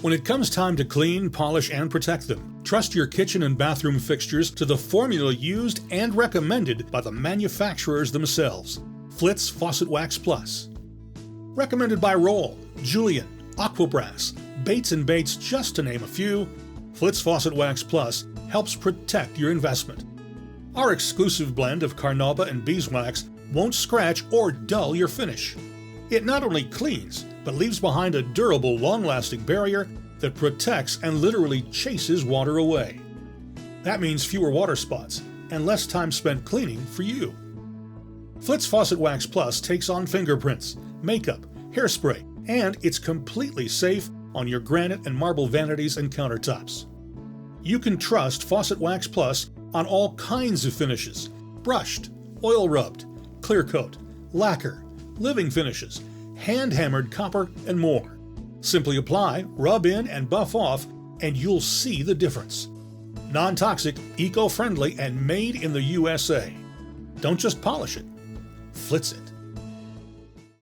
When it comes time to clean, polish, and protect them, trust your kitchen and bathroom fixtures to the formula used and recommended by the manufacturers themselves, Flitz Faucet Wax Plus. Recommended by Rohl, Julien, Aquabrass, Bates & Bates, just to name a few, Flitz Faucet Wax Plus helps protect your investment. Our exclusive blend of carnauba and beeswax won't scratch or dull your finish. It not only cleans, but leaves behind a durable, long-lasting barrier that protects and literally chases water away. That means fewer water spots and less time spent cleaning for you. Flitz Faucet Wax Plus takes on fingerprints, makeup, hairspray, and it's completely safe on your granite and marble vanities and countertops. You can trust Faucet Wax Plus on all kinds of finishes: brushed, oil rubbed, clear coat, lacquer, living finishes, hand-hammered copper, and more. Simply apply, rub in, and buff off, and you'll see the difference. Non-toxic, eco-friendly, and made in the USA. Don't just polish it, Flitz it.